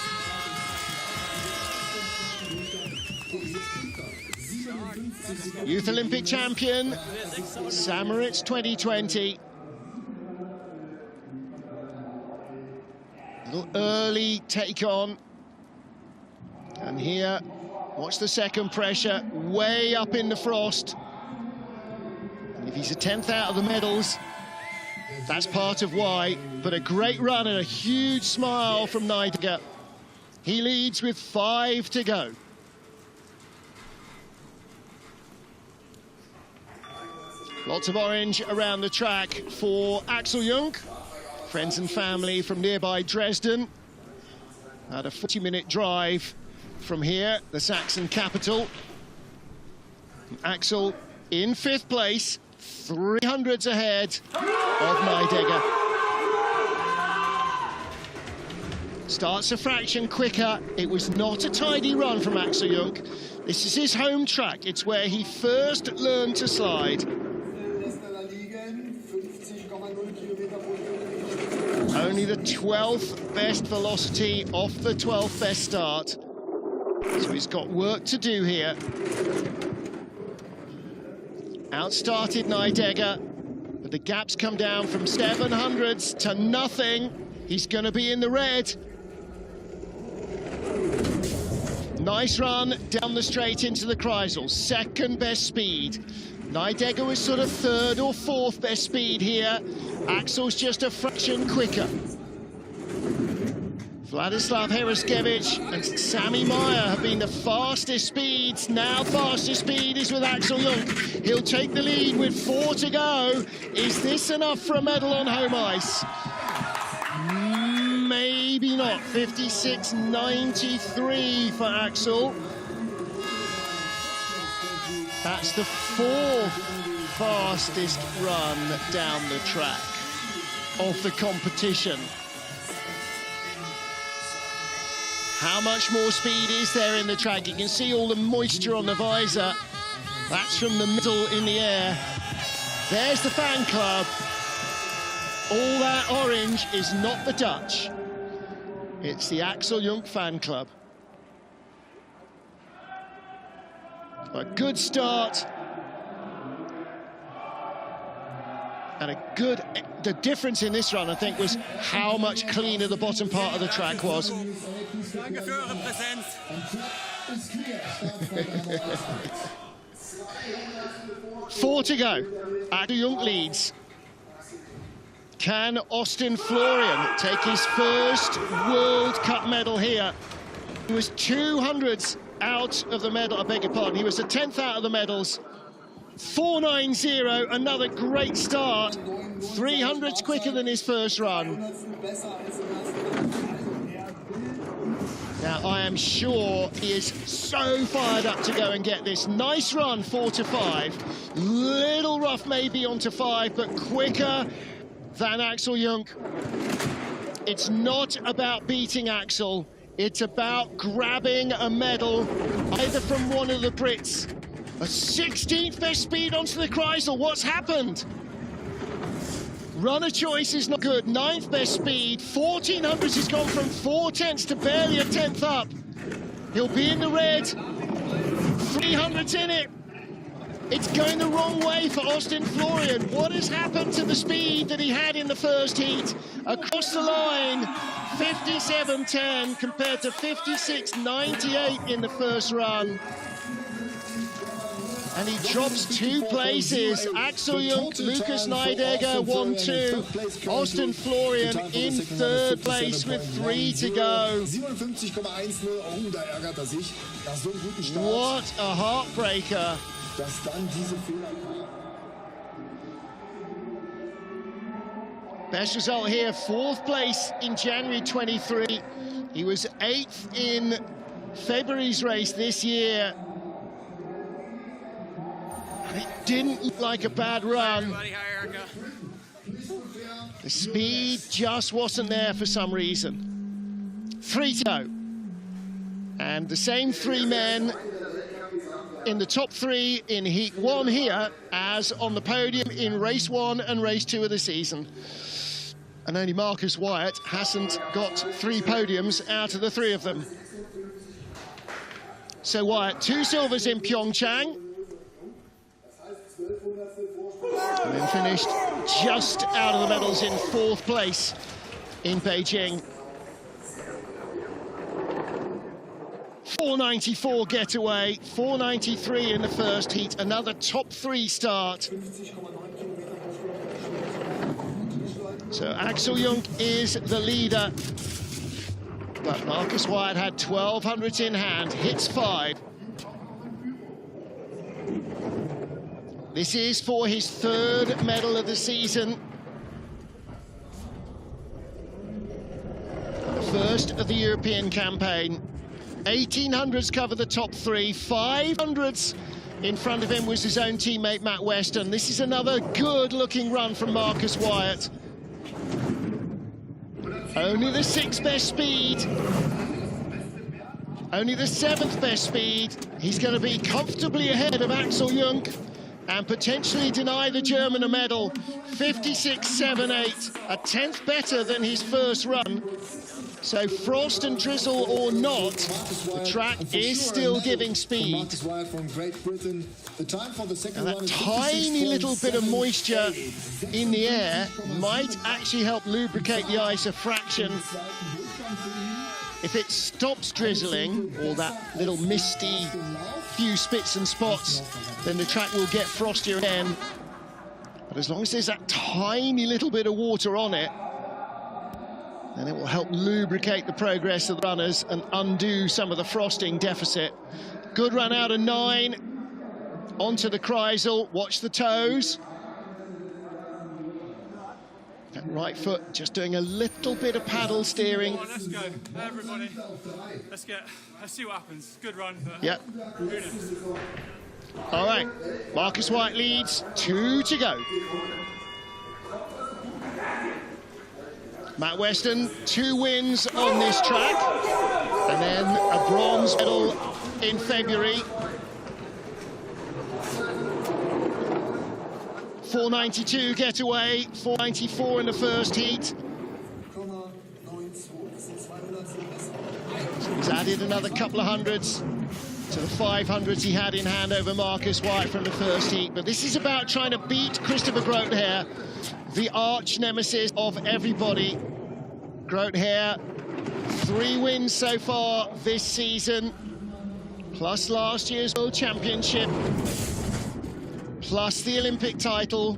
Youth Olympic champion, Samaritz 2020. Little early take on. And here, watch the second pressure, way up in the frost. If he's a 10th out of the medals, that's part of why. But a great run and a huge smile from Neidegger. He leads with 5 to go. Lots of orange around the track for Axel Jung. Friends and family from nearby Dresden. Had a 40-minute drive from here, the Saxon capital. Axel in 5th place, 300s ahead of Neidegger. Starts a fraction quicker. It was not a tidy run from Axel Jung. This is his home track. It's where he first learned to slide. Only the 12th best velocity off the 12th best start. So he's got work to do here. Outstarted Neidegger, but the gap's come down from 700s to nothing. He's going to be in the red. Nice run down the straight into the Kreisel. Second best speed. Neidegger was sort of 3rd or 4th best speed here. Axel's just a fraction quicker. Vladislav Heraskevich and Sami Meyer have been the fastest speeds. Now fastest speed is with Axel Jung. He'll take the lead with 4 to go. Is this enough for a medal on home ice? Maybe not. 56.93 for Axel. That's the 4th fastest run down the track of the competition. How much more speed is there in the track? You can see all the moisture on the visor. That's from the middle in the air. There's the fan club. All that orange is not the Dutch. It's the Axel Jung fan club. A good start. And a good... The difference in this run, I think, was how much cleaner the bottom part of the track was. Danke für eure Präsenz. 4 to go. Axel Jung leads. Can Austin Florian take his first World Cup medal here? He was 200s out of the medal, I beg your pardon. He was the 10th out of the medals. 4.90, another great start. 300s quicker than his first run. Now, I am sure he is so fired up to go and get this. Nice run, 4 to 5. Little rough maybe onto 5, but quicker than Axel Jung. It's not about beating Axel. It's about grabbing a medal, either from one of the Brits. A 16th best speed onto the Kreisel. What's happened? Runner choice is not good. 9th best speed. 1400s has gone from 4/10 to barely a 10th up. He'll be in the red. 300s in it. It's going the wrong way for Austin Florian. What has happened to the speed that he had in the first heat? Across the line, 57.10 compared to 56.98 in the first run. And he drops 2 places. Axel Jung, Lucas Neidegger 1-2. Austin Florian in 3rd place with 3 to go. What a heartbreaker. Best result here, 4th place in January 23. He was 8th in February's race this year. It didn't look like a bad run. The speed just wasn't there for some reason. 3 to go. And the same 3 men in the top 3 in Heat 1 here as on the podium in Race 1 and Race 2 of the season. And only Marcus Wyatt hasn't got 3 podiums out of the 3 of them. So Wyatt, 2 silvers in Pyeongchang. And then finished just out of the medals in 4th place in Beijing. 4.94 getaway, 4.93 in the first heat, another top 3 start. So Axel Jung is the leader, but Marcus Wyatt had 1200s in hand, hits 5. This is for his 3rd medal of the season. The first of the European campaign. 1800s cover the top 3, 500s in front of him was his own teammate Matt Weston. This is another good-looking run from Marcus Wyatt. Only the 6th best speed. Only the 7th best speed. He's going to be comfortably ahead of Axel Jung and potentially deny the German a medal. 56.78, a 10th better than his first run. So frost and drizzle or not, the track is still giving speed. And that tiny little bit of moisture in the air might actually help lubricate the ice a fraction. If it stops drizzling, or that little misty few spits and spots, then the track will get frostier again. But as long as there's that tiny little bit of water on it, then it will help lubricate the progress of the runners and undo some of the frosting deficit. Good run out of 9. Onto the Kreisel, watch the toes. That right foot just doing a little bit of paddle steering. Come on, let's go, everybody. Let's see what happens. Good run. Yep. All right, Marcus Wyatt leads, 2 to go. Matt Weston, 2 wins on this track, and then a bronze medal in February. 4.92 getaway, 4.94 in the first heat. So he's added another couple of hundreds to the 500s he had in hand over Marcus Wyatt from the first heat. But this is about trying to beat Christopher Grotheer, the arch nemesis of everybody. Grotheer, 3 wins so far this season, plus last year's World Championship, plus the Olympic title.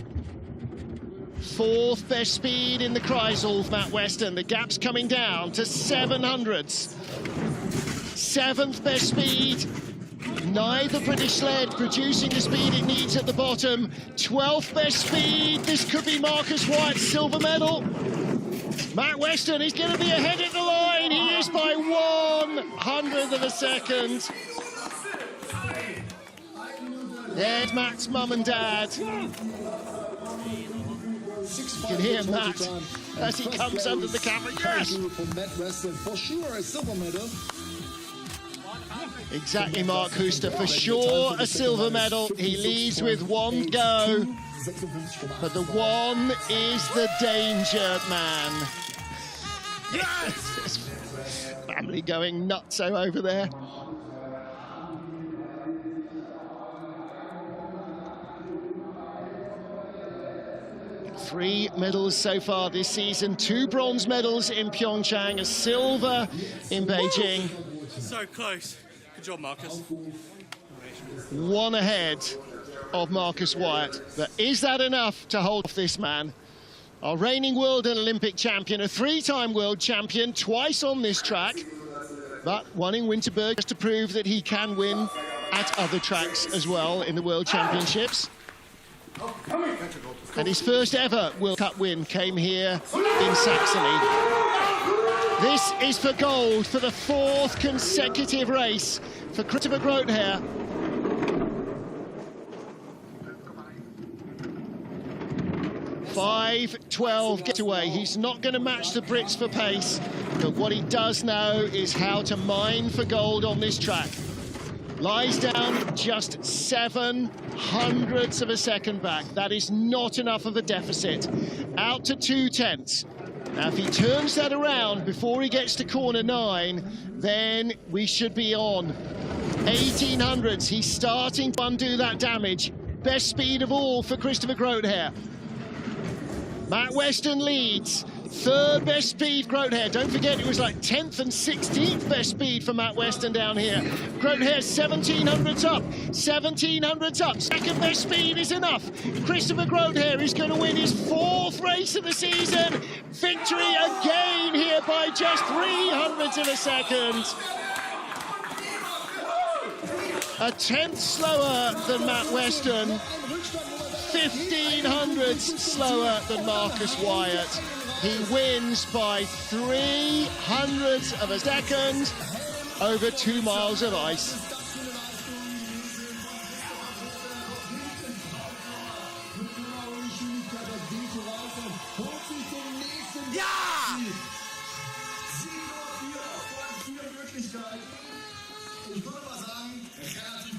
4th best speed in the Kreisel, Matt Weston. The gap's coming down to 700s. 7th best speed. Neither British sled producing the speed it needs at the bottom. 12th best speed. This could be Marcus Wyatt's silver medal. Matt Weston is going to be ahead at the line. He is by 1/100th of a second. There's Matt's mum and dad. You can hear Matt as he comes under the camera. Yes! Exactly, Mark Huster. For sure, a silver medal. He leads with 1 go. But the 1 is the danger man. Yes! Family going nutso over there. 3 medals so far this season, 2 bronze medals in Pyeongchang, a silver in Beijing. So close. Good job, Marcus. 1 ahead of Marcus Wyatt. But is that enough to hold off this man? Our reigning world and Olympic champion, a 3-time world champion, twice on this track, but one in Winterberg just to prove that he can win at other tracks as well in the World Championships. And his first ever World Cup win came here in Saxony. This is for gold for the 4th consecutive race for Christopher Grotheer. .5:12 getaway. He's not going to match the Brits for pace, but what he does know is how to mine for gold on this track. Lies down just 0.07 of a second back. That is not enough of a deficit. Out to 2/10. Now, if he turns that around before he gets to corner 9, then we should be on 1800s. He's starting to undo that damage. Best speed of all for Christopher Grotheer. Matt Weston leads. 3rd best speed, Grotheer. Don't forget, it was like 10th and 16th best speed for Matt Weston down here. Grotheer 1700s up, 1700s up. 2nd best speed is enough. Christopher Grotheer is going to win his 4th race of the season. Victory again here by just 0.03 of a second. A 10th slower than Matt Weston. 1500s slower than Marcus Wyatt. He wins by 0.03 of a second over 2 miles of ice. Ja!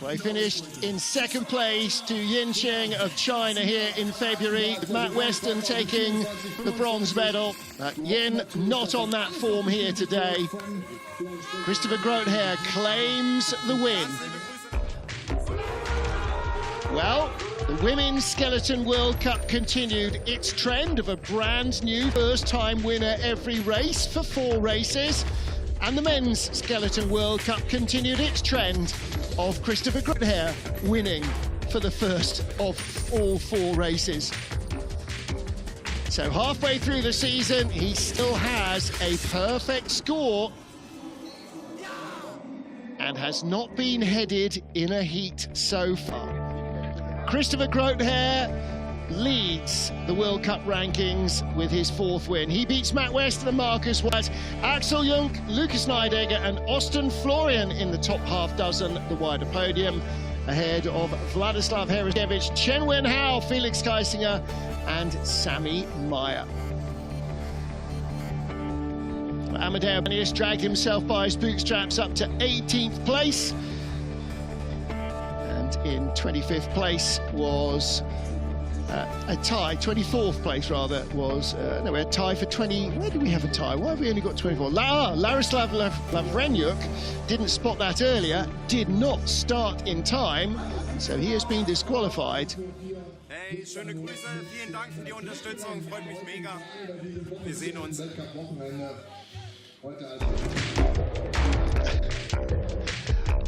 Well, he finished in 2nd place to Yincheng of China here in February, with Matt Weston taking the bronze medal. Yin not on that form here today. Christopher Grotheer claims the win. Well, the Women's Skeleton World Cup continued its trend of a brand new first-time winner every race for 4 races. And the Men's Skeleton World Cup continued its trend of Christopher Grotheer winning for the first of all 4 races. So halfway through the season, he still has a perfect score and has not been headed in a heat so far. Christopher Grotheer leads the World Cup rankings with his 4th win. He beats Matt Weston and Marcus Wyatt, Axel Jung, Lucas Neidegger and Austin Florian in the top half dozen, the wider podium, ahead of Vladislav Hereskevich, Chen Wen Hao, Felix Kaisinger and Sami Meyer. Amadeo Benius dragged himself by his bootstraps up to 18th place. And in 25th place was a tie, 24th place rather, was, no, we had a tie for 20, where did we have a tie? Why have we only got 24? Larislav Lavrenyuk didn't spot that earlier, did not start in time, so he has been disqualified. Hey, schöne Grüße, vielen Dank für die Unterstützung, freut mich mega. Wir sehen uns.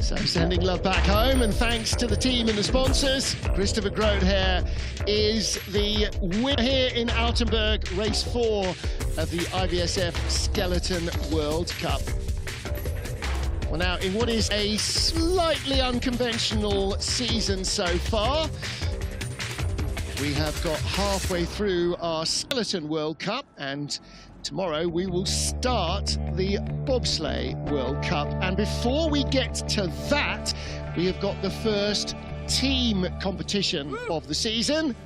So sending love back home, and thanks to the team and the sponsors. Christopher Grotheer is the winner here in Altenberg, race 4 of the IBSF Skeleton World Cup. Well, now, in what is a slightly unconventional season so far, we have got halfway through our Skeleton World Cup, and tomorrow we will start the Bobsleigh World Cup. And before we get to that, we have got the first team competition of the season.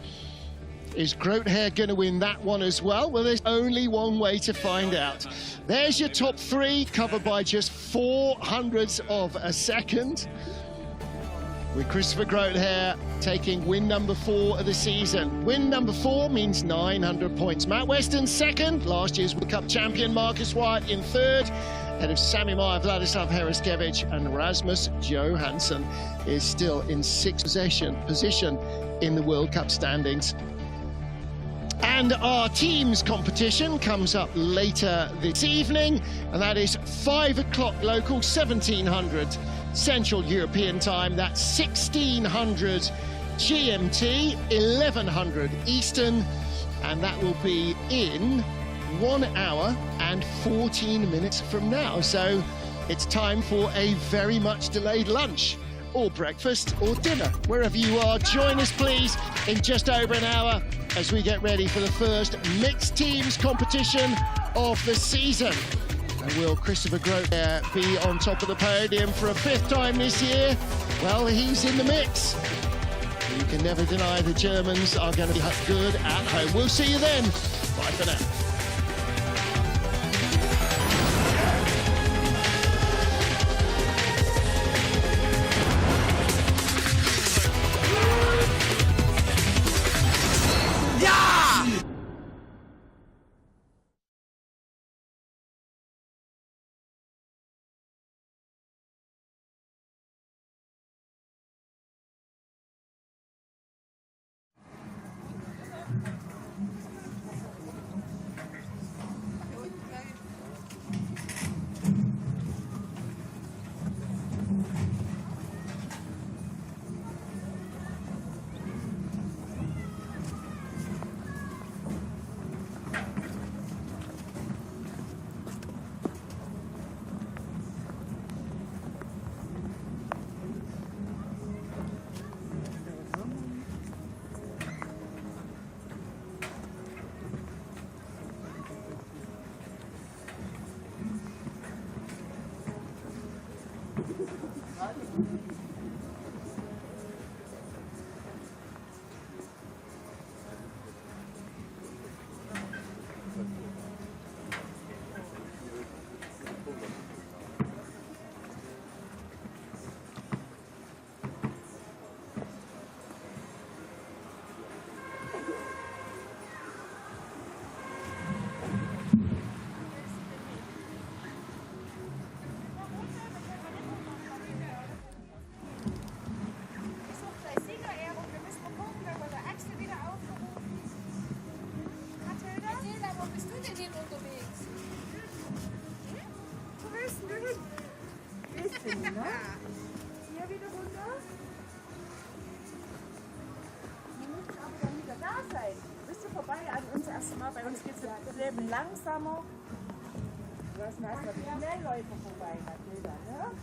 Is Grotheer going to win that one as well? Well, there's only one way to find out. There's your top 3, covered by just 0.04 of a second, with Christopher Grotheer taking win number 4 of the season. Win number 4 means 900 points. Matt Weston 2nd, last year's World Cup champion Marcus Wyatt in 3rd, ahead of Sami Meyer, Vladislav Hereskevich, and Rasmus Johansson is still in 6th position in the World Cup standings. And our teams competition comes up later this evening, and that is 5 o'clock local, 1700 Central European time. That's 1600 GMT, 1100 Eastern, and that will be in 1 hour and 14 minutes from now. So it's time for a very much delayed lunch, or breakfast, or dinner, wherever you are. Join us, please, in just over an hour as we get ready for the first mixed teams competition of the season. And will Christopher Grotheer be on top of the podium for a 5th time this year? Well, he's in the mix. You can never deny the Germans are going to be good at home. We'll see you then. Bye for now. Bei uns geht das Leben langsamer. Du hast meist noch die Schnellläufer vorbei, Mathilda, ne?